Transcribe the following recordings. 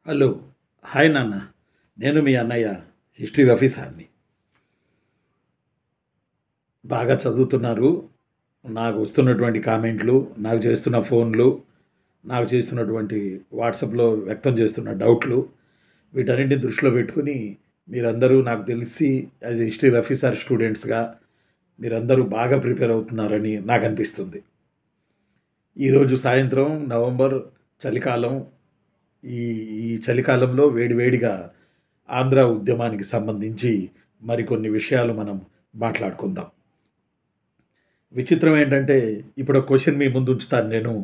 Hello. Hi నాన్న. నేను మీ అన్నయ్య హిస్టరీ రఫీ సార్ని. బాగా చదువుతున్నారు. నాకు వస్తున్నటువంటి కామెంట్లు, నాకు చేస్తున్న ఫోన్లు, నాకు చేస్తున్నటువంటి వాట్సాప్లో వ్యక్తం చేస్తున్న డౌట్లు, వీటన్నింటిని దృష్టిలో పెట్టుకుని మీరందరూ నాకు తెలిసి as a history Rafi sir స్టూడెంట్స్గా మీరందరూ బాగా ప్రిపేర్ అవుతున్నారని నాకు అనిపిస్తుంది. ఈరోజు సాయంత్రం నవంబర్ చలికాలం. ఈ ఈ చలికాలంలో వేడివేడిగా ఆంధ్ర ఉద్యమానికి సంబంధించి మరికొన్ని విషయాలు మనం మాట్లాడుకుందాం. విచిత్రం ఏంటంటే ఇప్పుడు ఒక క్వశ్చన్ మీ ముందు ఉంచుతాను నేను.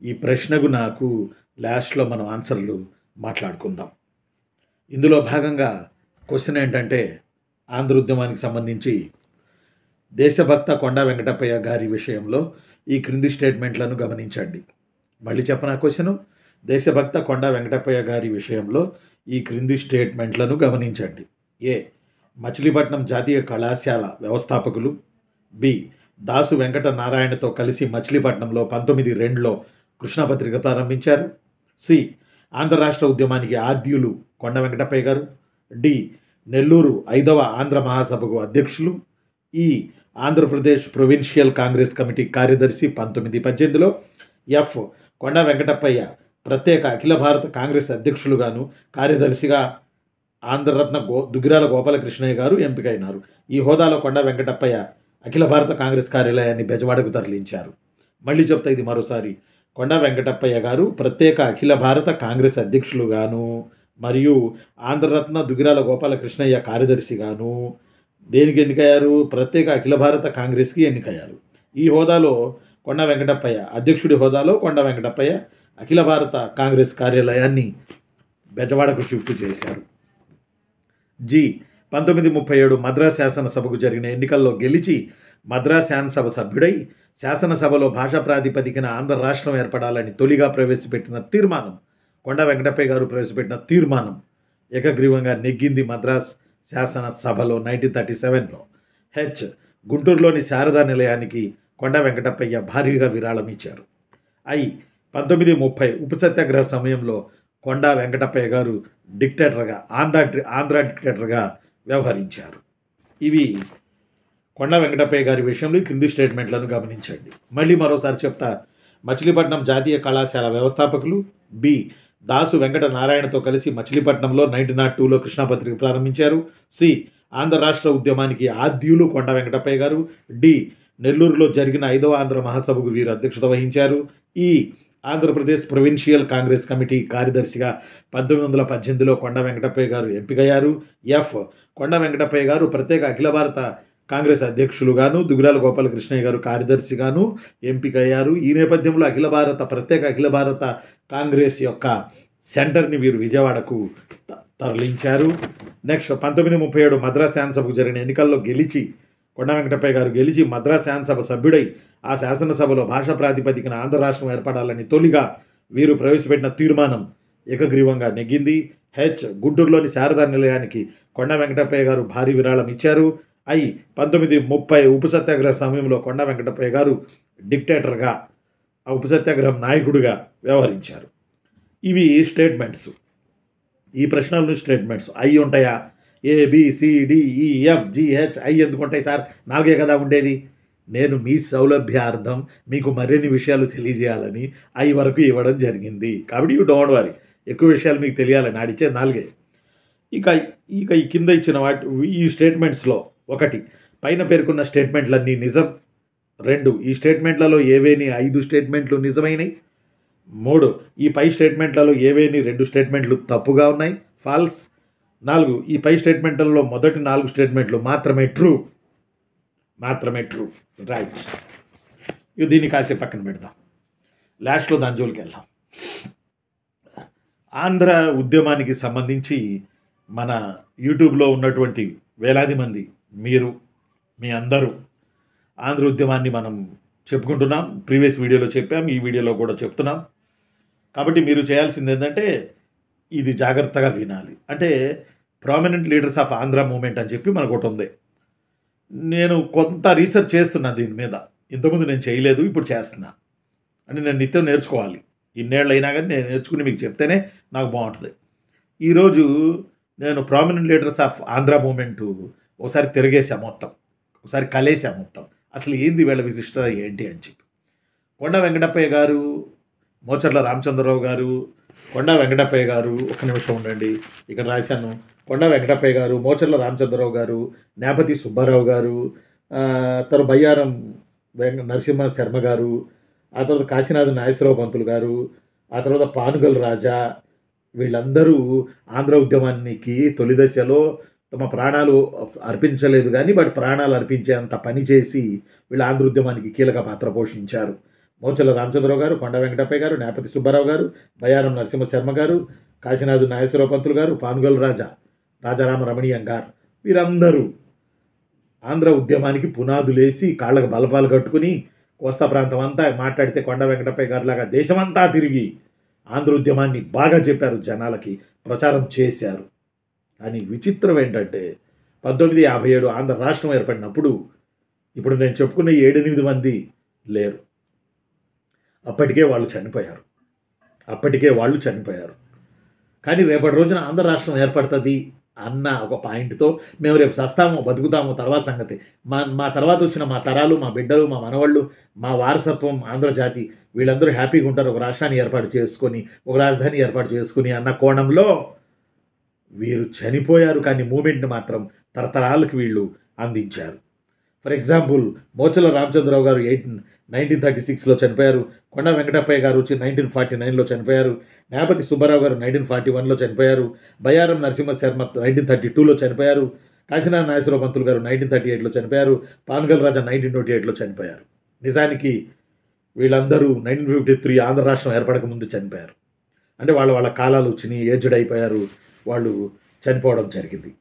ఈ ప్రశ్నకు నాకు లాస్ట్లో మనం ఆన్సర్లు మాట్లాడుకుందాం. ఇందులో భాగంగా క్వశ్చన్ ఏంటంటే ఆంధ్ర ఉద్యమానికి సంబంధించి దేశభక్త కొండా వెంకటప్పయ్య గారి విషయంలో ఈ క్రింది స్టేట్మెంట్లను గమనించండి. మళ్ళీ చెప్పనా క్వశ్చను? దేశభక్త కొండా వెంకటప్పయ్య గారి విషయంలో ఈ క్రింది స్టేట్మెంట్లను గమనించండి. ఏ. మచిలీపట్నం జాతీయ కళాశాల వ్యవస్థాపకులు. బి. దాసు వెంకట నారాయణతో కలిసి మచిలీపట్నంలో 1902లో కృష్ణపత్రిక ప్రారంభించారు. సి. ఆంధ్ర రాష్ట్ర ఉద్యమానికి ఆద్యులు కొండ వెంకటప్పయ్య గారు. డి. నెల్లూరు 5వ ఆంధ్ర మహాసభకు అధ్యక్షులు. ఈ. ఆంధ్రప్రదేశ్ ప్రొవిన్షియల్ కాంగ్రెస్ కమిటీ కార్యదర్శి 1918లో. ఎఫ్. కొండా వెంకటప్పయ్య ప్రత్యేక అఖిల భారత కాంగ్రెస్ అధ్యక్షులుగాను కార్యదర్శిగా ఆంధ్రరత్న దుగ్గిరాల గోపాలకృష్ణయ్య గారు ఎంపికైనారు. ఈ హోదాలో కొండా వెంకటప్పయ్య అఖిల భారత కాంగ్రెస్ కార్యాలయాన్ని బెజవాడకు తరలించారు. మళ్ళీ చెప్తా ఇది మరోసారి. కొండా వెంకటప్పయ్య గారు ప్రత్యేక అఖిల భారత కాంగ్రెస్ అధ్యక్షులుగాను మరియు ఆంధ్రరత్న దుగ్గిరాల గోపాలకృష్ణయ్య కార్యదర్శిగాను దేనికి ఎన్నికయ్యారు? ప్రత్యేక అఖిల భారత కాంగ్రెస్కి ఎన్నికయ్యారు. ఈ హోదాలో కొండా వెంకటప్పయ్య అధ్యక్షుడి హోదాలో కొండా వెంకటప్పయ్య అఖిల భారత కాంగ్రెస్ కార్యాలయాన్ని బెజవాడకు షిఫ్ట్ చేశారు. జి. 1937 మద్రాస్ శాసనసభకు జరిగిన ఎన్నికల్లో గెలిచి మద్రాస్ శాసనసభ సభ్యుడై శాసనసభలో భాషా ప్రాతిపదికన ఆంధ్ర రాష్ట్రం ఏర్పడాలని తొలిగా ప్రవేశపెట్టిన తీర్మానం, కొండా వెంకటప్పయ్య గారు ప్రవేశపెట్టిన తీర్మానం ఏకగ్రీవంగా నెగ్గింది మద్రాస్ శాసనసభలో 1937లో. హెచ్. గుంటూరులోని శారదా నిలయానికి కొండా వెంకటప్పయ్య భారీగా విరాళం ఇచ్చారు. ఐ. 1930 ఉప్పు సత్యాగ్రహ సమయంలో కొండా వెంకటప్పయ్య గారు డిక్టేటర్గా ఆంధ్ర డిక్టేటర్గా వ్యవహరించారు. ఇవి కొండా వెంకటప్పయ్య గారి విషయంలో క్రింది స్టేట్మెంట్లను గమనించండి. మళ్ళీ మరోసారి చెప్తా. మచిలీపట్నం జాతీయ కళాశాల వ్యవస్థాపకులు. బి. దాసు వెంకట నారాయణతో కలిసి మచిలీపట్నంలో 1902లో కృష్ణపత్రిక ప్రారంభించారు. సి. ఆంధ్ర రాష్ట్ర ఉద్యమానికి ఆద్యులు కొండా వెంకటప్పయ్య గారు. డి. నెల్లూరులో జరిగిన 5వ ఆంధ్ర మహాసభకు వీరు అధ్యక్షత వహించారు. ఈ. ఆంధ్రప్రదేశ్ ప్రొవిన్షియల్ కాంగ్రెస్ కమిటీ కార్యదర్శిగా 1918లో కొండా వెంకటప్పయ్య గారు ఎంపికయ్యారు. ఎఫ్. కొండా వెంకటప్పయ్య గారు ప్రత్యేక అఖిల భారత కాంగ్రెస్ అధ్యక్షులుగాను దుగ్గిరాల గోపాలకృష్ణయ్య గారు కార్యదర్శిగాను ఎంపికయ్యారు. ఈ నేపథ్యంలో ప్రత్యేక అఖిల భారత కాంగ్రెస్ యొక్క సెంటర్ని వీరు విజయవాడకు తరలించారు. నెక్స్ట్ 1937 మద్రాస్ శాసనసభకు జరిగిన ఎన్నికల్లో కొండా వెంకటప్పయ్య గారు గెలిచి మద్రాస్ శాసనసభ సభ్యుడై ఆ శాసనసభలో భాషా ప్రాతిపదికన ఆంధ్ర రాష్ట్రం ఏర్పడాలని తొలిగా వీరు ప్రవేశపెట్టిన తీర్మానం ఏకగ్రీవంగా నెగ్గింది. హెచ్. గుంటూరులోని శారదా నిలయానికి కొండా వెంకటప్పయ్య గారు భారీ విరాళం ఇచ్చారు. ఐ. 1930 ఉప్పు సత్యాగ్రహ సమయంలో కొండా వెంకటప్పయ్య గారు డిక్టేటర్గా ఆ ఉప్పు సత్యాగ్రహం నాయకుడిగా వ్యవహరించారు. ఇవి స్టేట్మెంట్స్. ఈ ప్రశ్నలు స్టేట్మెంట్స్. ఐ ఉంటాయా? ABCDEFGH ఐ ఎందుకు ఉంటాయి సార్? 4 కదా ఉండేది. నేను మీ సౌలభ్యార్థం మీకు మరిన్ని విషయాలు తెలియజేయాలని ఐ వరకు ఇవ్వడం జరిగింది. కాబట్టి యూ డోంట్ వరీ, ఎక్కువ విషయాలు మీకు తెలియాలని ఆడిచ్చే 4. ఇక ఈ కింద ఇచ్చిన ఈ స్టేట్మెంట్స్లో 1. పైన పేర్కొన్న స్టేట్మెంట్లన్నీ నిజం. 2. ఈ స్టేట్మెంట్లలో ఏవేని 5 స్టేట్మెంట్లు నిజమైనవి. 3. ఈ పై స్టేట్మెంట్లలో ఏవేని 2 స్టేట్మెంట్లు తప్పుగా ఉన్నాయి, ఫాల్స్. 4. ఈ పై స్టేట్మెంట్లలో మొదటి 4 స్టేట్మెంట్లు మాత్రమే ట్రూ. రైట్. దీన్ని కాసేపు పక్కన పెడదాం. లాస్ట్లో దాని జోలికి వెళ్దాం. ఆంధ్ర ఉద్యమానికి సంబంధించి మన యూట్యూబ్లో ఉన్నటువంటి వేలాది మంది, మీరు మీ అందరూ ఆంధ్ర ఉద్యమాన్ని మనం చెప్పుకుంటున్నాం. ప్రీవియస్ వీడియోలో చెప్పాం, ఈ వీడియోలో కూడా చెప్తున్నాం. కాబట్టి మీరు చేయాల్సింది ఏంటంటే ఇది జాగ్రత్తగా వినాలి. అంటే prominent leaders of Andhra movement అని చెప్పి మనకు ఒకటి ఉంది. నేను కొంత రీసెర్చ్ చేస్తున్నా దీని మీద. ఇంతకుముందు నేను చేయలేదు, ఇప్పుడు చేస్తున్నా. అంటే నేను నిత్యం నేర్చుకోవాలి. ఇన్నేళ్ళు అయినా కానీ నేను నేర్చుకుని మీకు చెప్తేనే నాకు బాగుంటుంది. ఈరోజు నేను prominent leaders of Andhra movement ఒకసారి తిరిగేసా మొత్తం, ఒకసారి కలిసా మొత్తం. అసలు ఏంది వీళ్ళ విశిష్టత ఏంటి అని చెప్పి. కొండ వెంకటప్పయ్య గారు, మోచర్ల రామచంద్రరావు గారు, కొండ వెంకటప్పయ్య గారు, ఒక్క నిమిషం ఉండండి, ఇక్కడ రాశాను. కొండ వెంకటప్పయ్య గారు, మోచర్ల రామచంద్రరావు గారు, నేపతి సుబ్బారావు గారు, తర్వాత బయ్యారం నరసింహ శర్మ గారు, ఆ తర్వాత కాశీనాథ్ నాగేశ్వరరావు పంతులు గారు, ఆ తర్వాత పానుగల్ రాజా, వీళ్ళందరూ ఆంధ్ర ఉద్యమానికి తొలి దశలో తమ ప్రాణాలు అర్పించలేదు కానీ వాటి ప్రాణాలు అర్పించేంత పని చేసి వీళ్ళ ఆంధ్ర ఉద్యమానికి కీలక పాత్ర పోషించారు. మోచర్ల రామచంద్రరావు గారు, కొండ వెంకటప్పయ్య గారు, నేపతి సుబ్బారావు గారు, బయ్యారం నరసింహ శర్మ గారు, కాశీనాథ్ నాగేశ్వరరావు పంతులు గారు, పానుగల్ రాజా, రాజారామ రమణీయం గారు, వీరందరూ ఆంధ్ర ఉద్యమానికి పునాదులేసి కాళ్ళకు బలపాలు కట్టుకుని కోస్తా ప్రాంతం అంతా మాట్లాడితే కొండ వెంకటప్పయ్య గారు లాగా దేశమంతా తిరిగి ఆంధ్ర ఉద్యమాన్ని బాగా చెప్పారు, జనాలకి ప్రచారం చేశారు. కానీ విచిత్రం ఏంటంటే 1957 ఆంధ్ర రాష్ట్రం ఏర్పడినప్పుడు ఇప్పుడు నేను చెప్పుకున్న 7-8 మంది లేరు. అప్పటికే వాళ్ళు చనిపోయారు. కానీ రేపటి రోజున ఆంధ్ర రాష్ట్రం ఏర్పడుతుంది అన్న ఒక పాయింట్తో మేము రేపు సస్తామో బతుకుతామో తర్వాత సంగతి, మా తర్వాత వచ్చిన మా తరాలు, మా బిడ్డలు, మా మనవాళ్ళు, మా వారసత్వం ఆంధ్రజాతి వీళ్ళందరూ హ్యాపీగా ఉంటారు ఒక రాష్ట్రాన్ని ఏర్పాటు చేసుకొని, ఒక రాజధాని ఏర్పాటు చేసుకుని అన్న కోణంలో వీరు చనిపోయారు. కానీ మూమెంట్ని మాత్రం తరతరాలకు వీళ్ళు అందించారు. ఫర్ ఎగ్జాంపుల్ మోచర్ల రామచంద్రరావు గారు 1936లో చనిపోయారు. కొండ వెంకటప్పయ్య గారు వచ్చి 1949లో చనిపోయారు. నేపతి సుబ్బారావు గారు 1941లో చనిపోయారు. బయ్యారం నరసింహ శర్మ 1932లో చనిపోయారు. కాశీనాథ నాగేశ్వరరావు పంతులు గారు 1938లో చనిపోయారు. పానుగల్ రాజా 1928లో చనిపోయారు. నిజానికి వీళ్ళందరూ 1953 ఆంధ్ర రాష్ట్రం ఏర్పడక ముందు చనిపోయారు. అంటే వాళ్ళ కాలాలు వచ్చినాయి, ఏజ్డ్ అయిపోయారు, వాళ్ళు చనిపోవడం జరిగింది.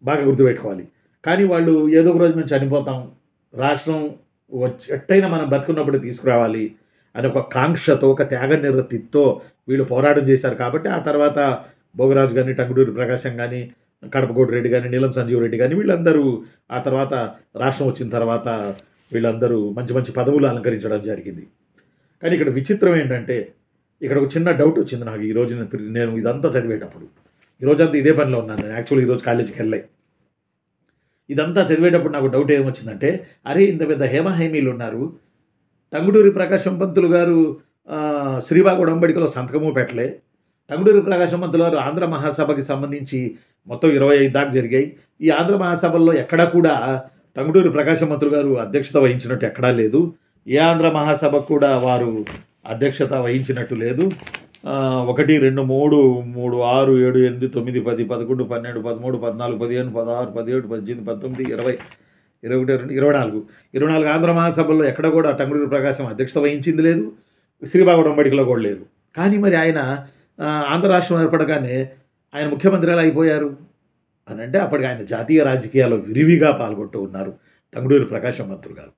బాగా గుర్తుపెట్టుకోవాలి. కానీ వాళ్ళు ఏదో ఒక రోజు మేము చనిపోతాం, రాష్ట్రం ఎట్టయినా మనం బతుకున్నప్పుడు తీసుకురావాలి అని ఒక కాంక్షతో, ఒక త్యాగ నిరతితో వీళ్ళు పోరాటం చేశారు. కాబట్టి ఆ తర్వాత భోగరాజు కానీ, టంగుటూరి ప్రకాశం కానీ, కడపకోటి రెడ్డి కానీ, నీలం సంజీవ్ రెడ్డి కానీ వీళ్ళందరూ ఆ తర్వాత రాష్ట్రం వచ్చిన తర్వాత వీళ్ళందరూ మంచి మంచి పదవులు అలంకరించడం జరిగింది. కానీ ఇక్కడ విచిత్రం ఏంటంటే ఇక్కడ ఒక చిన్న డౌట్ వచ్చింది నాకు ఈరోజు. నేను ఇదంతా చదివేటప్పుడు, ఈరోజంతా ఇదే పనిలో ఉన్నాను నేను. యాక్చువల్లీ ఈరోజు కాలేజీకి వెళ్ళాయి. ఇదంతా చదివేటప్పుడు నాకు డౌట్ ఏమొచ్చిందంటే, అరే ఇంత పెద్ద హేమహేమీలు ఉన్నారు, టంగుటూరి ప్రకాశం పంతులు గారు శ్రీబాగ్ ఉడంబడికలో సంతకము పెట్టలే, టంగుటూరి ప్రకాశం పంతులు గారు ఆంధ్ర మహాసభకి సంబంధించి మొత్తం 25 దాకా జరిగాయి. ఈ ఆంధ్ర మహాసభల్లో ఎక్కడా కూడా టంగుటూరి ప్రకాశం పంతులు గారు అధ్యక్షత వహించినట్టు ఎక్కడా లేదు. ఏ ఆంధ్ర మహాసభకు కూడా వారు అధ్యక్షత వహించినట్టు లేదు. 1, 2, 3, 3, 6, 7, 8, 9, 10, 11, 12, 13, 14, 15, 16, 17, 18, 19, 20, 21, 22, 24 ఆంధ్ర మహాసభల్లో ఎక్కడ కూడా టంగుటూరి ప్రకాశం అధ్యక్షత వహించింది లేదు, శ్రీబాగ్ ఉడంబడికలో కూడా లేరు. కానీ మరి ఆయన ఆంధ్ర రాష్ట్రం ఏర్పడగానే ఆయన ముఖ్యమంత్రి ఎలా అయిపోయారు అని అంటే, అప్పటికి ఆయన జాతీయ రాజకీయాల్లో విరివిగా పాల్గొంటూ ఉన్నారు టంగుటూరి ప్రకాశం పంతులు గారు.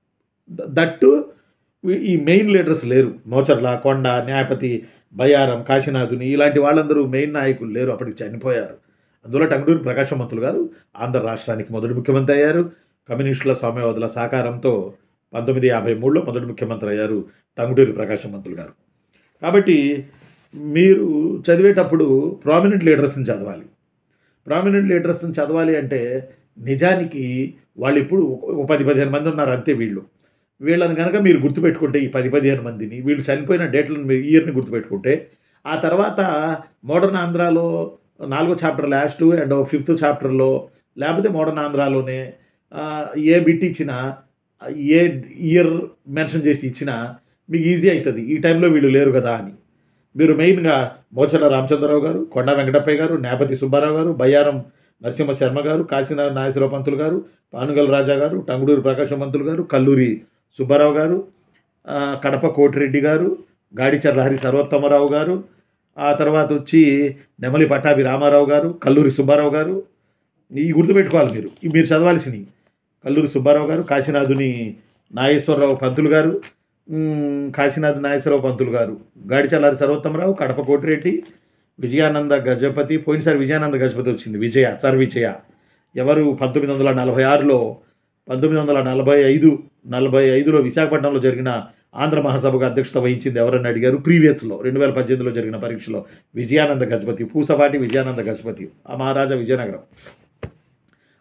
దట్టు ఈ మెయిన్ లీడర్స్ లేరు. మోచర్ల, కొండ, న్యాపతి, బయ్యారం, కాశీనాథుని ఇలాంటి వాళ్ళందరూ మెయిన్ నాయకులు లేరు, అప్పటికి చనిపోయారు. అందులో టంగుటూరి ప్రకాశం పంతులు గారు ఆంధ్ర రాష్ట్రానికి మొదటి ముఖ్యమంత్రి అయ్యారు. కమ్యూనిస్టుల సామ్యవాదుల సహకారంతో 1953లో మొదటి ముఖ్యమంత్రి అయ్యారు టంగుటూరి ప్రకాశం పంతులు గారు. కాబట్టి మీరు చదివేటప్పుడు ప్రామినెంట్ లీడర్స్ని చదవాలి. ప్రామినెంట్ లీడర్స్ని చదవాలి అంటే నిజానికి వాళ్ళు ఇప్పుడు 10-15 మంది ఉన్నారు అంతే. వీళ్ళని కనుక మీరు గుర్తుపెట్టుకుంటే, ఈ 10-15 మందిని, వీళ్ళు చనిపోయిన డేట్లను మీరు ఇయర్ని గుర్తుపెట్టుకుంటే, ఆ తర్వాత మోడర్న్ ఆంధ్రాలో 4వ చాప్టర్ లాస్ట్ అండ్ 5th చాప్టర్లో, లేకపోతే మోడర్న్ ఆంధ్రాలోనే ఏ బిట్ ఇచ్చినా, ఏ ఇయర్ మెన్షన్ చేసి ఇచ్చినా మీకు ఈజీ అవుతుంది, ఈ టైంలో వీళ్ళు లేరు కదా అని. మీరు మెయిన్గా మోచర్ల రామచంద్రరావు గారు, కొండ వెంకటప్పయ్య గారు, నేపతి సుబ్బారావు గారు, బయ్యారం నరసింహ శర్మ గారు, కాశీనాథ నాగేశ్వరరావు పంతులు గారు, పానుగల్ రాజా గారు, టంగుటూరి ప్రకాశం పంతులు గారు, కల్లూరి సుబ్బారావు గారు, కడప కోటిరెడ్డి గారు, గాడిచర్ల హరి సర్వోత్తమరావు గారు, ఆ తర్వాత వచ్చి నెమలి పట్టాభి రామారావు గారు, కల్లూరి సుబ్బారావు గారు. ఈ గుర్తుపెట్టుకోవాలి మీరు చదవాల్సినవి. కల్లూరి సుబ్బారావు గారు, కాశీనాథుని నాగేశ్వరరావు పంతులు గారు, కాశీనాథ్ నాగేశ్వరరావు పంతులు గారు, గాడిచర్ల హరి సర్వోత్తమరావు, కడప కోటిరెడ్డి, విజయానంద గజపతి. పోయినసారి విజయానంద గజపతి వచ్చింది, విజయ ఎవరు 1946లో 1945లో విశాఖపట్నంలో జరిగిన ఆంధ్ర మహాసభకు అధ్యక్షత వహించింది ఎవరని అడిగారు. ప్రీవియస్లో 2018లో జరిగిన పరీక్షలో విజయానంద గజపతి, పూసపాటి విజయానంద గజపతి, ఆ మహారాజా విజయనగరం.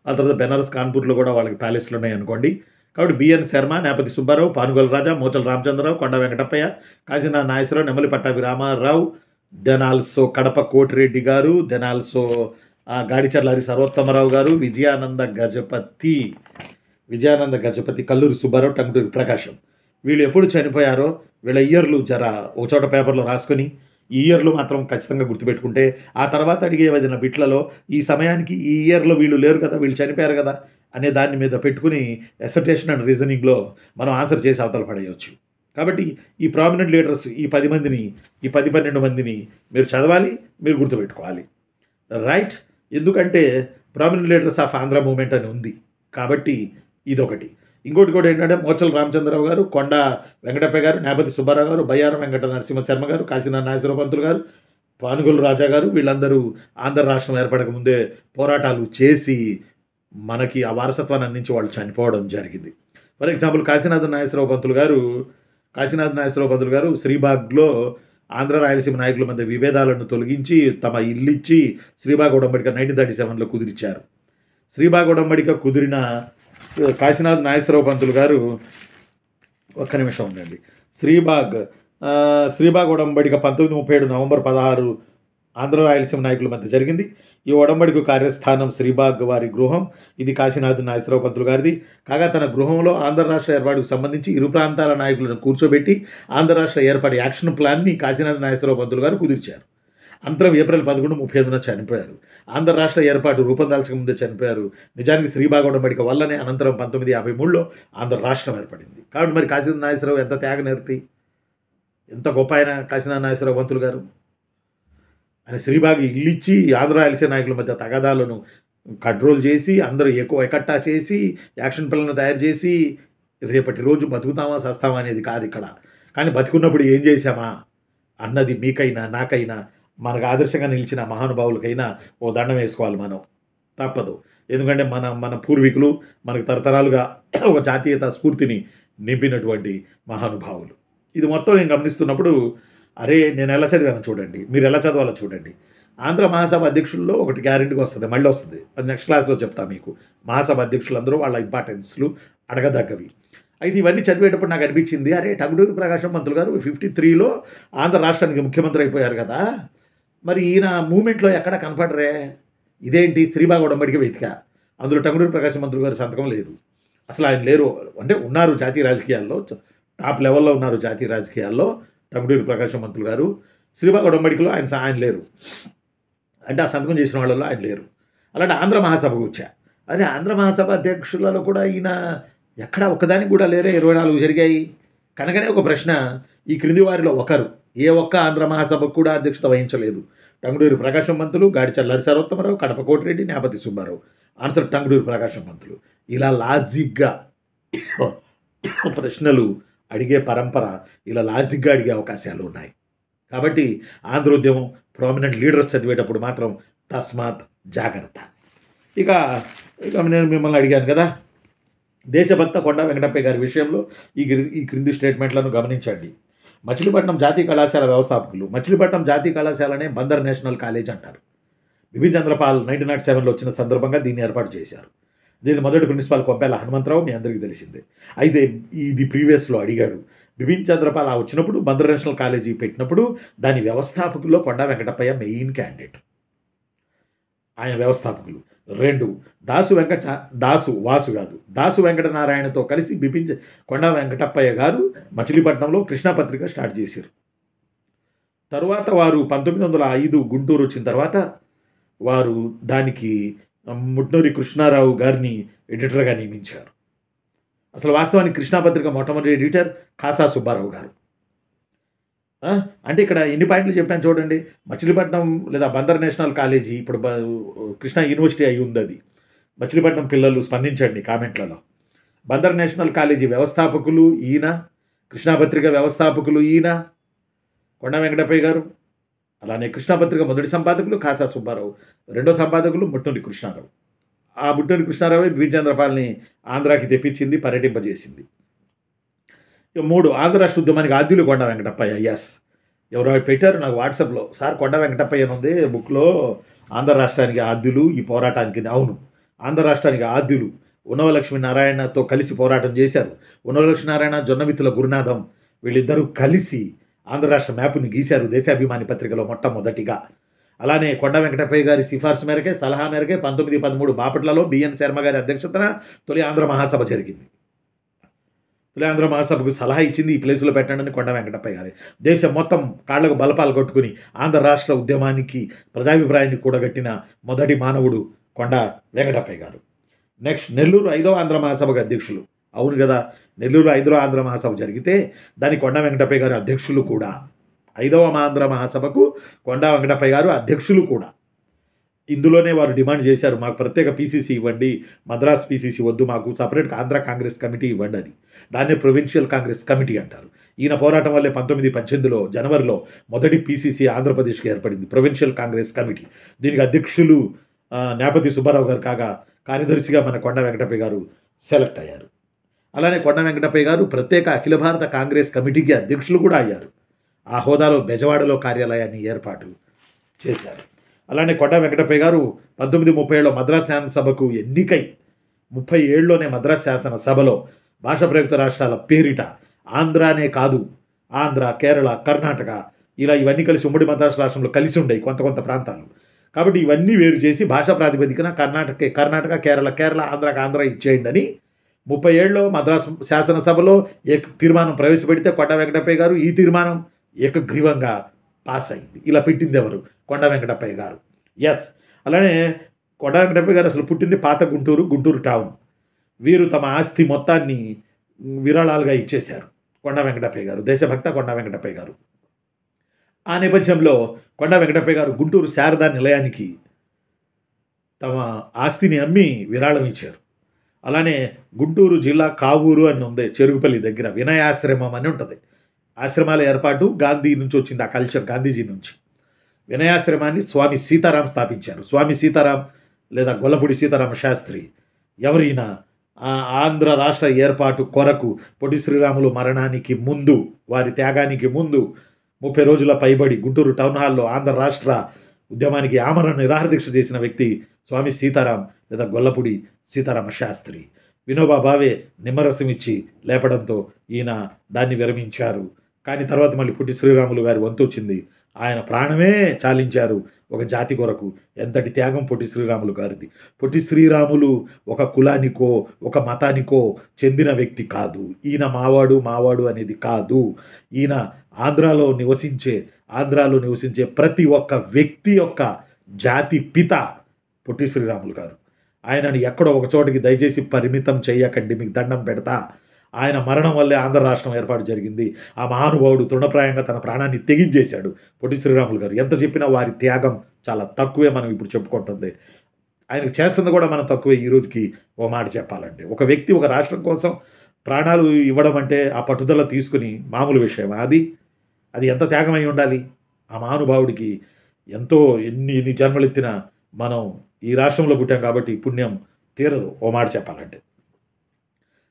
ఆ తర్వాత బెనారస్, కాన్పూర్లో కూడా వాళ్ళకి ప్యాలెస్లు ఉన్నాయి అనుకోండి. కాబట్టి బిఎన్ శర్మ, నేపతి సుబ్బారావు, పానుగోల రాజా, మోచల రామచంద్రరావు, కొండ వెంకటప్పయ్య, కాశీనాథ్ నాగేశ్వరరావు, నెమలి పట్టాభి రామారావు, దెన్ ఆల్సో కడప కోటిరెడ్డి గారు, దెన్ ఆల్సో గాడిచర్ల హరి సర్వోత్తమరావు గారు, విజయానంద గజపతి, కల్లూరి సుబ్బారావు, టంగుటూరి ప్రకాశం. వీళ్ళు ఎప్పుడు చనిపోయారో వీళ్ళ ఇయర్లు జర ఒక చోట పేపర్లో రాసుకొని ఈ ఇయర్లు మాత్రం ఖచ్చితంగా గుర్తుపెట్టుకుంటే ఆ తర్వాత అడిగే ఏదైనా బిట్లలో ఈ సమయానికి ఈ ఇయర్లో వీళ్ళు లేరు కదా, వీళ్ళు చనిపోయారు కదా అనే దాని మీద పెట్టుకుని అసర్టేషన్ అండ్ రీజనింగ్లో మనం ఆన్సర్ చేసి అవతల పడేయవచ్చు. కాబట్టి ఈ ప్రామినెంట్ లీడర్స్ ఈ 10 మందిని, ఈ 10-12 మందిని మీరు చదవాలి, మీరు గుర్తుపెట్టుకోవాలి. రైట్? ఎందుకంటే prominent leaders of Andhra movement అని ఉంది కాబట్టి ఇదొకటి. ఇంకోటి కూడా ఏంటంటే మోచల రామచంద్రరావు గారు, కొండ వెంకటప్పయ్య గారు, నేపతి సుబ్బారావు గారు, బయ్యారం వెంకట నరసింహ శర్మ గారు, కాశీనాథ్ నాగేశ్వర పంతులు గారు, పానుగోలు రాజా గారు, వీళ్ళందరూ ఆంధ్ర రాష్ట్రం ఏర్పడక ముందే పోరాటాలు చేసి మనకి ఆ వారసత్వాన్ని అందించి వాళ్ళు చనిపోవడం జరిగింది. ఫర్ ఎగ్జాంపుల్ కాశీనాథ్ నాగేశ్వరరావు పంతులు గారు శ్రీబాగ్లో ఆంధ్ర రాయలసీమ నాయకుల మధ్య విభేదాలను తొలగించి తమ ఇల్లిచ్చి శ్రీబాగ్ ఉడంబడిక 1937లో కుదిరిచ్చారు. శ్రీబాగ్ ఉడంబడిక కుదిరిన కాశీనాథ్ నాగేశ్వరరావు పంతులు గారు, ఒక్క నిమిషం ఉండండి, శ్రీబాగ్ ఉడంబడిక 1937 నవంబర్ 16 ఆంధ్ర రాయలసీమ నాయకుల మధ్య జరిగింది. ఈ ఒడంబడిక కార్యస్థానం శ్రీబాగ్ వారి గృహం. ఇది కాశీనాథ్ నాగేశ్వరరావు పంతులు గారిది. కాగా తన గృహంలో ఆంధ్ర రాష్ట్ర ఏర్పాటుకు సంబంధించి ఇరు ప్రాంతాల నాయకులను కూర్చోబెట్టి ఆంధ్ర రాష్ట్ర ఏర్పాటు యాక్షన్ ప్లాన్ని కాశీనాథ్ నాగేశ్వరరావు పంతులు గారు కుదిర్చారు. అంతరం ఏప్రిల్ 11, 35న చనిపోయారు. ఆంధ్ర రాష్ట్ర ఏర్పాటు రూపొందాల్చక ముందే చనిపోయారు. నిజానికి శ్రీబాగ్ ఉడంబడిక వల్లనే అనంతరం 1953లో ఆంధ్ర రాష్ట్రం ఏర్పడింది. కాబట్టి మరి కాశీనాథ్ నాగేశ్వరరావు ఎంత త్యాగనిరతి, ఎంత గొప్ప ఆయన కాశీనాథ్ నాగేశ్వరరావు పంతులు గారు. ఆయన శ్రీబాగ్ ఇల్లిచ్చి ఆంధ్ర రాయలసీమ నాయకుల మధ్య తగాదాలను కంట్రోల్ చేసి అందరూ ఎకట్టా చేసి యాక్షన్ ప్లాన్ను తయారు చేసి రేపటి రోజు బతుకుతామా సస్తామా అనేది కాదు ఇక్కడ. కానీ బతుకున్నప్పుడు ఏం చేశామా అన్నది మీకైనా నాకైనా మనకు ఆదర్శంగా నిలిచిన మహానుభావులకైనా ఓ దండం వేసుకోవాలి మనం, తప్పదు. ఎందుకంటే మన పూర్వీకులు మనకు తరతరాలుగా ఒక జాతీయత స్ఫూర్తిని నింపినటువంటి మహానుభావులు. ఇది మొత్తం నేను గమనిస్తున్నప్పుడు అరే నేను ఎలా చదివాను చూడండి, మీరు ఎలా చదవాలో చూడండి. ఆంధ్ర మహాసభ అధ్యక్షుల్లో ఒకటి గ్యారెంటీగా వస్తుంది, మళ్ళీ వస్తుంది, అది నెక్స్ట్ క్లాస్లో చెప్తా మీకు. మహాసభ అధ్యక్షులందరూ వాళ్ళ ఇంపార్టెన్స్లు అడగదగ్గవి. అయితే ఇవన్నీ చదివేటప్పుడు నాకు అనిపించింది, అరే టంగుటూరి ప్రకాశం పంతులు గారు 53లో ఆంధ్ర రాష్ట్రానికి ముఖ్యమంత్రి అయిపోయారు కదా, మరి ఈయన మూమెంట్లో ఎక్కడ కనపడరే, ఇదేంటి శ్రీబాగ్ ఉడంబడిక వెతిక, అందులో టంగుటూరి ప్రకాశం పంతులు గారి సంతకం లేదు, అసలు ఆయన లేరు. అంటే ఉన్నారు జాతీయ రాజకీయాల్లో, టాప్ లెవెల్లో ఉన్నారు జాతీయ రాజకీయాల్లో టంగుటూరి ప్రకాశం పంతులు గారు. శ్రీబాగ్ ఉడంబడికలో ఆయన లేరు, అంటే ఆ సంతకం చేసిన వాళ్ళలో ఆయన లేరు. అలాంటి ఆంధ్ర మహాసభకు వచ్చా, అదే ఆంధ్ర మహాసభ అధ్యక్షులలో కూడా ఈయన ఎక్కడ ఒక్కదానికి కూడా లేరే, 24 జరిగాయి. కనుకనే ఒక ప్రశ్న, ఈ క్రింది వారిలో ఒకరు ఏ ఒక్క ఆంధ్ర మహాసభకు కూడా అధ్యక్షత వహించలేదు. టంగుటూరి ప్రకాశం పంతులు, గాడిచర్ల హరి సర్వోత్తమరావు, కడప కోటిరెడ్డి, నేపతి సుబ్బారావు. ఆన్సర్ టంగుటూరి ప్రకాశం పంతులు. ఇలా లాజిక్గా ప్రశ్నలు అడిగే పరంపర, ఇలా లాజిక్గా అడిగే అవకాశాలు ఉన్నాయి. కాబట్టి ఆంధ్రోద్యమం ప్రామినెంట్ లీడర్స్ చదివేటప్పుడు మాత్రం తస్మాత్ జాగ్రత్త. ఇక నేను మిమ్మల్ని అడిగాను కదా, దేశభక్త కొండ వెంకటప్పయ్య గారి విషయంలో ఈ క్రింది స్టేట్మెంట్లను గమనించండి. మచిలీపట్నం జాతీయ కళాశాల వ్యవస్థాపకులు, మచిలీపట్నం జాతీయ కళాశాలనే బందర్ నేషనల్ కాలేజ్ అంటారు. బిపిన్ చంద్రపాల్ 1907లో వచ్చిన సందర్భంగా దీన్ని ఏర్పాటు చేశారు. దీని మొదటి ప్రిన్సిపాల్ కొంపేల హనుమంతరావు, మీ అందరికీ తెలిసిందే. అయితే ఇది ప్రీవియస్లో అడిగాడు. బిపిన్ చంద్రపాల్ వచ్చినప్పుడు బందర్ నేషనల్ కాలేజీ పెట్టినప్పుడు దాని వ్యవస్థాపకుల్లో కొండ వెంకటప్పయ్య మెయిన్ క్యాండిడేట్, ఆయన వ్యవస్థాపకులు. 2 దాసు వెంకటనారాయణతో కలిసి కొండ వెంకటప్పయ్య గారు మచిలీపట్నంలో కృష్ణాపత్రిక స్టార్ట్ చేశారు. తరువాత వారు 1905 గుంటూరు వచ్చిన తర్వాత వారు దానికి ముట్నూరి కృష్ణారావు గారిని ఎడిటర్గా నియమించారు. అసలు వాస్తవానికి కృష్ణాపత్రిక మొట్టమొదటి ఎడిటర్ కాసా సుబ్బారావు గారు. అంటే ఇక్కడ ఎన్ని పాయింట్లు చెప్పాను చూడండి. మచిలీపట్నం లేదా బందర్ నేషనల్ కాలేజీ, ఇప్పుడు కృష్ణా యూనివర్సిటీ అయి ఉంది అది. మచిలీపట్నం పిల్లలు స్పందించండి కామెంట్లలో. బందర్ నేషనల్ కాలేజీ వ్యవస్థాపకులు ఈయన, కృష్ణాపత్రిక వ్యవస్థాపకులు ఈయన కొండ వెంకటప్పయ్య గారు. అలానే కృష్ణాపత్రిక మొదటి సంపాదకులు కాసా సుబ్బారావు, రెండో సంపాదకులు ముట్నూరి కృష్ణారావు. ఆ ముట్నూరి కృష్ణారావు బిపిన్ చంద్రపాల్ని ఆంధ్రాకి తెప్పించింది, పర్యటింపజేసింది. ఇక 3 ఆంధ్ర రాష్ట్ర ఉద్యమానికి ఆద్యులు కొండా వెంకటప్పయ్య. యెస్. ఎవరో పెట్టారు నాకు వాట్సాప్‌లో. సార్ కొండా వెంకటప్పయ్య అని ఉంది బుక్‌లో ఆంధ్ర రాష్ట్రానికి ఆద్యులు ఈ పోరాటానికి. అవును. ఆంధ్ర రాష్ట్రానికి ఆద్యులు ఉన్నవలక్ష్మి నారాయణతో కలిసి పోరాటం చేశారు. ఉన్నవలక్ష్మి నారాయణ, జొన్నవిత్తుల గురునాథం వీళ్ళిద్దరూ కలిసి ఆంధ్ర రాష్ట్ర మ్యాప్‌ని గీశారు దేశాభిమాని పత్రికలో మొట్టమొదటిగా. అలానే కొండా వెంకటప్పయ్య గారి సిఫార్సు మేరకే, సలహా మేరకే 1913 బాపట్లలో బిఎన్ శర్మ గారి అధ్యక్షతన తొలి ఆంధ్ర మహాసభ జరిగింది. తొలి ఆంధ్ర మహాసభకు సలహా ఇచ్చింది ఈ ప్లేసులో పెట్టండి కొండా వెంకటప్పయ్య గారి. దేశం మొత్తం కాళ్లకు బలపాలు కొట్టుకుని ఆంధ్ర రాష్ట్ర ఉద్యమానికి ప్రజాభిప్రాయాన్ని కూడగట్టిన మొదటి మానవుడు కొండా వెంకటప్పయ్య గారు. నెక్స్ట్ నెల్లూరు 5వ ఆంధ్ర మహాసభకు అధ్యక్షులు. అవును కదా, నెల్లూరు 5వ ఆంధ్ర మహాసభ జరిగితే దానికి కొండా వెంకటప్పయ్య గారు అధ్యక్షులు కూడా. 5వ ఆంధ్ర మహాసభకు కొండా వెంకటప్పయ్య గారు అధ్యక్షులు కూడా. ఇందులోనే వారు డిమాండ్ చేశారు, మాకు ప్రత్యేక పీసీసీ ఇవ్వండి, మద్రాస్ పీసీసీ వద్దు, మాకు సపరేట్గా ఆంధ్ర కాంగ్రెస్ కమిటీ ఇవ్వండి అని. దాన్నే ప్రొవిన్షియల్ కాంగ్రెస్ కమిటీ అంటారు. ఈయన పోరాటం వల్లే 1918లో జనవరిలో మొదటి పీసీసీ ఆంధ్రప్రదేశ్కి ఏర్పడింది, ప్రొవిన్షియల్ కాంగ్రెస్ కమిటీ. దీనికి అధ్యక్షులు నేపతి సుబ్బారావు గారు కాగా కార్యదర్శిగా మన కొండా వెంకటప్పయ్య గారు సెలెక్ట్ అయ్యారు. అలానే కొండా వెంకటప్పయ్య గారు ప్రత్యేక అఖిల భారత కాంగ్రెస్ కమిటీకి అధ్యక్షులు కూడా అయ్యారు. ఆ హోదాలో బెజవాడలో కార్యాలయాన్ని ఏర్పాటు చేశారు. అలానే కొండా వెంకటప్పయ్య గారు 1937లో మద్రాస్ శాసనసభకు ఎన్నికై 37లోనే మద్రాస్ శాసనసభలో భాషా ప్రయుక్త రాష్ట్రాల పేరిట ఆంధ్రానే కాదు, ఆంధ్ర, కేరళ, కర్ణాటక ఇలా ఇవన్నీ కలిసి ఉమ్మడి మద్రాసు రాష్ట్రంలో కలిసి ఉండేవి కొంత ప్రాంతాలు. కాబట్టి ఇవన్నీ వేరు చేసి భాషా ప్రాతిపదికన కర్ణాటక, కేరళ, ఆంధ్ర ఇచ్చేయండి అని 37లో మద్రాసు శాసనసభలో తీర్మానం ప్రవేశపెడితే కొండా వెంకటప్పయ్య గారు ఈ తీర్మానం ఏకగ్రీవంగా పాస్ అయింది. ఇలా పెట్టింది ఎవరు? కొండా వెంకటప్పయ్య గారు. ఎస్. అలానే కొండా వెంకటప్పయ్య గారు అసలు పుట్టింది పాత గుంటూరు టౌన్. వీరు తమ ఆస్తి మొత్తాన్ని విరాళాలుగా ఇచ్చేశారు కొండా వెంకటప్పయ్య గారు, దేశభక్త కొండా వెంకటప్పయ్య గారు. ఆ నేపథ్యంలో కొండా వెంకటప్పయ్య గారు గుంటూరు శారదా నిలయానికి తమ ఆస్తిని అమ్మి విరాళం ఇచ్చారు. అలానే గుంటూరు జిల్లా కావూరు అని ఉంది, చెరుగుపల్లి దగ్గర వినయాశ్రమం అని ఉంటుంది. ఆశ్రమాల ఏర్పాటు గాంధీ నుంచి వచ్చింది, ఆ కల్చర్ గాంధీజీ నుంచి. వినయాశ్రమాన్ని స్వామి సీతారాం స్థాపించారు. స్వామి సీతారాం లేదా గొల్లపూడి సీతారామ శాస్త్రి ఎవరైనా ఆంధ్ర రాష్ట్ర ఏర్పాటు కొరకు పొట్టి శ్రీరాములు మరణానికి ముందు, వారి త్యాగానికి ముందు 30 రోజుల పైబడి గుంటూరు టౌన్ హాల్లో ఆంధ్ర రాష్ట్ర ఉద్యమానికి ఆమరణ నిరాహారదీక్ష చేసిన వ్యక్తి స్వామి సీతారాం లేదా గొల్లపూడి సీతారామ శాస్త్రి. వినోబా భావే నిమ్మరసం ఇచ్చి లేపడంతో ఈయన దాన్ని విరమించారు. కానీ తర్వాత మళ్ళీ పొట్టి శ్రీరాములు గారి వంతు వచ్చింది, ఆయన ప్రాణమే చాలించారు ఒక జాతి కొరకు. ఎంతటి త్యాగం పొట్టి శ్రీరాములు గారిది. పొట్టి శ్రీరాములు ఒక కులానికో ఒక మతానికో చెందిన వ్యక్తి కాదు. ఈయన మావాడు అనేది కాదు. ఈయన ఆంధ్రాలో నివసించే ప్రతి ఒక్క వ్యక్తి యొక్క జాతి పిత పొట్టి శ్రీరాములు గారు. ఆయనని ఎక్కడో ఒక చోటికి దయచేసి పరిమితం చేయకండి, మీకు దండం పెడతా. ఆయన మరణం వల్లే ఆంధ్ర రాష్ట్రం ఏర్పాటు జరిగింది. ఆ మహానుభావుడు తృణప్రాయంగా తన ప్రాణాన్ని తెగించేశాడు పొట్టి శ్రీరాములు గారు. ఎంత చెప్పినా వారి త్యాగం చాలా తక్కువే మనం ఇప్పుడు చెప్పుకుంటుంది. ఆయనకు చేస్తుంది కూడా మనం తక్కువే. ఈ రోజుకి ఓ మాట చెప్పాలంటే, ఒక వ్యక్తి ఒక రాష్ట్రం కోసం ప్రాణాలు ఇవ్వడం అంటే ఆ పట్టుదల తీసుకుని మామూలు విషయం. అది ఎంత త్యాగమై ఉండాలి. ఆ మహానుభావుడికి ఎంతో ఎన్ని జన్మలెత్తిన మనం ఈ రాష్ట్రంలో పుట్టాం కాబట్టి పుణ్యం తీరదు ఓ మాట చెప్పాలంటే.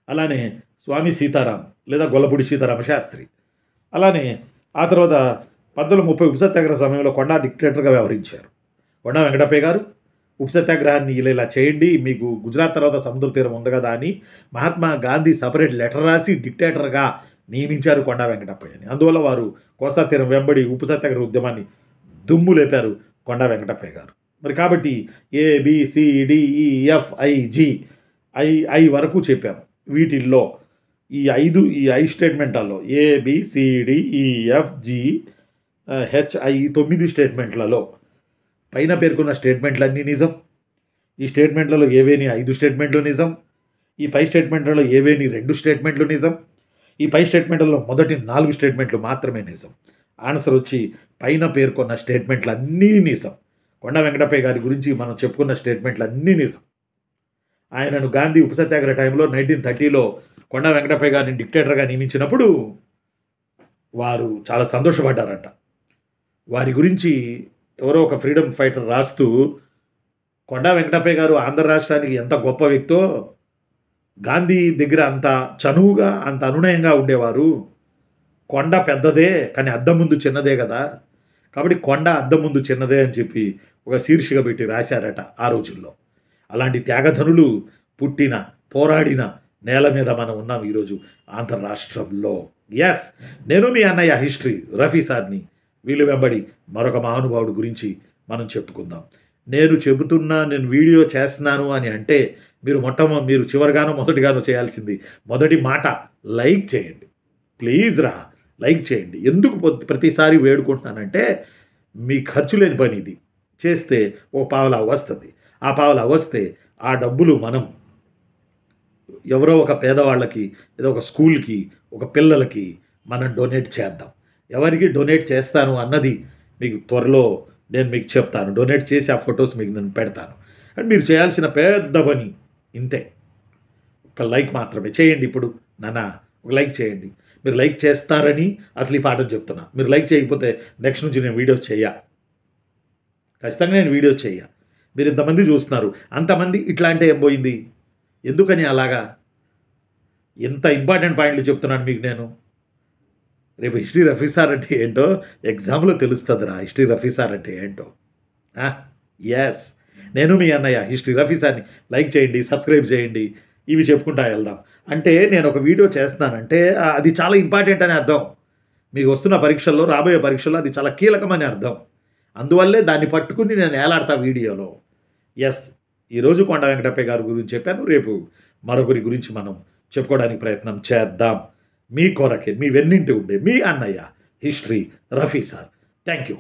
అలానే స్వామి సీతారాం లేదా గొల్లపూడి సీతారామ శాస్త్రి. అలానే ఆ తర్వాత 1930 ఉప్పు సత్యాగ్రహ సమయంలో కొండా డిక్టేటర్గా వ్యవహరించారు. కొండా వెంకటప్పయ్య గారు ఉప్పు సత్యాగ్రహాన్ని ఇలా చేయండి, మీకు గుజరాత్ తర్వాత సముద్ర తీరం ఉంది కదా అని మహాత్మా గాంధీ సపరేట్ లెటర్ రాసి డిక్టేటర్గా నియమించారు కొండా వెంకటప్పయ్యని. అందువల్ల వారు కోస్తా తీరం వెంబడి ఉప్పు సత్యాగ్రహ ఉద్యమాన్ని దుమ్ము లేపారు కొండా వెంకటప్పయ్య గారు. మరి కాబట్టి ABCDEFIG ఐ వరకు చెప్పాము. వీటిల్లో ఈ ఐ స్టేట్మెంట్లలో ABCDEFGHI 9 స్టేట్మెంట్లలో పైన పేర్కొన్న స్టేట్మెంట్లన్నీ నిజం. ఈ స్టేట్మెంట్లలో ఏవేని 5 స్టేట్మెంట్లు నిజం. ఈ పై స్టేట్మెంట్లలో ఏవేని 2 స్టేట్మెంట్లు నిజం. ఈ పై స్టేట్మెంట్లలో మొదటి 4 స్టేట్మెంట్లు మాత్రమే నిజం. ఆన్సర్ వచ్చి పైన పేర్కొన్న స్టేట్మెంట్లు అన్నీ నిజం. కొండా వెంకటప్పయ్య గారి గురించి మనం చెప్పుకున్న స్టేట్మెంట్లు అన్నీ నిజం. ఆయనను గాంధీ ఉప్పు సత్యాగ్రహ టైంలో 1930లో కొండా వెంకటప్పయ్య గారిని డిక్టేటర్గా నియమించినప్పుడు వారు చాలా సంతోషపడ్డారంట. వారి గురించి ఎవరో ఒక ఫ్రీడమ్ ఫైటర్ రాస్తూ కొండా వెంకటప్పయ్య గారు ఆంధ్ర రాష్ట్రానికి ఎంత గొప్ప వ్యక్తో గాంధీ దగ్గర అంత చనువుగా అంత అనునయంగా ఉండేవారు. కొండ పెద్దదే కానీ అద్దం ముందు చిన్నదే కదా, కాబట్టి కొండ అద్దం ముందు చిన్నదే అని చెప్పి ఒక శీర్షిక పెట్టి రాశారట ఆ రోజుల్లో. అలాంటి త్యాగధనులు పుట్టిన పోరాడిన నేల మీద మనం ఉన్నాం ఈరోజు ఆంధ్ర రాష్ట్రంలో. ఎస్, నేను మీ అన్నయ్య హిస్టరీ రఫీ సార్ని. వీళ్ళు వెంబడి మరొక మహానుభావుడు గురించి మనం చెప్పుకుందాం. నేను చెబుతున్నా, నేను వీడియో చేస్తున్నాను అని అంటే మీరు చివరిగానో మొదటిగానో చేయాల్సింది మొదటి మాట లైక్ చేయండి. ప్లీజ్ లైక్ చేయండి. ఎందుకు ప్రతిసారి వేడుకుంటున్నానంటే మీ ఖర్చు లేని పని ఇది. చేస్తే ఓ పావలా వస్తుంది. ఆ పావలా వస్తే ఆ డబ్బులు మనం ఎవరో ఒక పేదవాళ్ళకి, ఏదో ఒక స్కూల్కి, ఒక పిల్లలకి మనం డొనేట్ చేద్దాం. ఎవరికి డొనేట్ చేస్తాను అన్నది మీకు త్వరలో నేను మీకు చెప్తాను. డొనేట్ చేసి ఆ ఫొటోస్ మీకు నేను పెడతాను. అండ్ మీరు చేయాల్సిన పెద్ద పని ఇంతే, ఒక లైక్ మాత్రమే చేయండి. ఇప్పుడు ఒక లైక్ చేయండి. మీరు లైక్ చేస్తారని అసలు ఈ పాఠం చెప్తున్నా. మీరు లైక్ చేయకపోతే నెక్స్ట్ నుంచి నేను వీడియోస్ ఖచ్చితంగా నేను వీడియోస్ మీరు ఇంతమంది చూస్తున్నారు, అంతమంది ఇట్లా అంటే ఏం పోయింది? ఎందుకని అలాగా? ఎంత ఇంపార్టెంట్ పాయింట్లు చెప్తున్నాను మీకు నేను. రేపు హిస్టరీ రఫీ సార్ అంటే ఏంటో ఎగ్జామ్లో తెలుస్తుందిరా. హిస్టరీ రఫీ సార్ అంటే ఏంటో. ఎస్, నేను మీ అన్నయ్య హిస్టరీ రఫీ సార్ని. లైక్ చేయండి, సబ్స్క్రైబ్ చేయండి, ఇవి చెప్పుకుంటా వెళ్దాం. అంటే నేను ఒక వీడియో చేస్తున్నానంటే అది చాలా ఇంపార్టెంట్ అని అర్థం. మీకు వస్తున్న పరీక్షల్లో, రాబోయే పరీక్షల్లో అది చాలా కీలకమని అర్థం. అందువల్లే దాన్ని పట్టుకుని నేను ఏలాడతా వీడియోలో. ఎస్, ఈరోజు కొండ వెంకటప్పయ్య గారి గురించి చెప్పాను. రేపు మరొకరి గురించి మనం చెప్పుకోవడానికి ప్రయత్నం చేద్దాం. మీ కొరకే, మీ వెన్నింటి ఉండే మీ అన్నయ్య history Rafi sir. Thank you.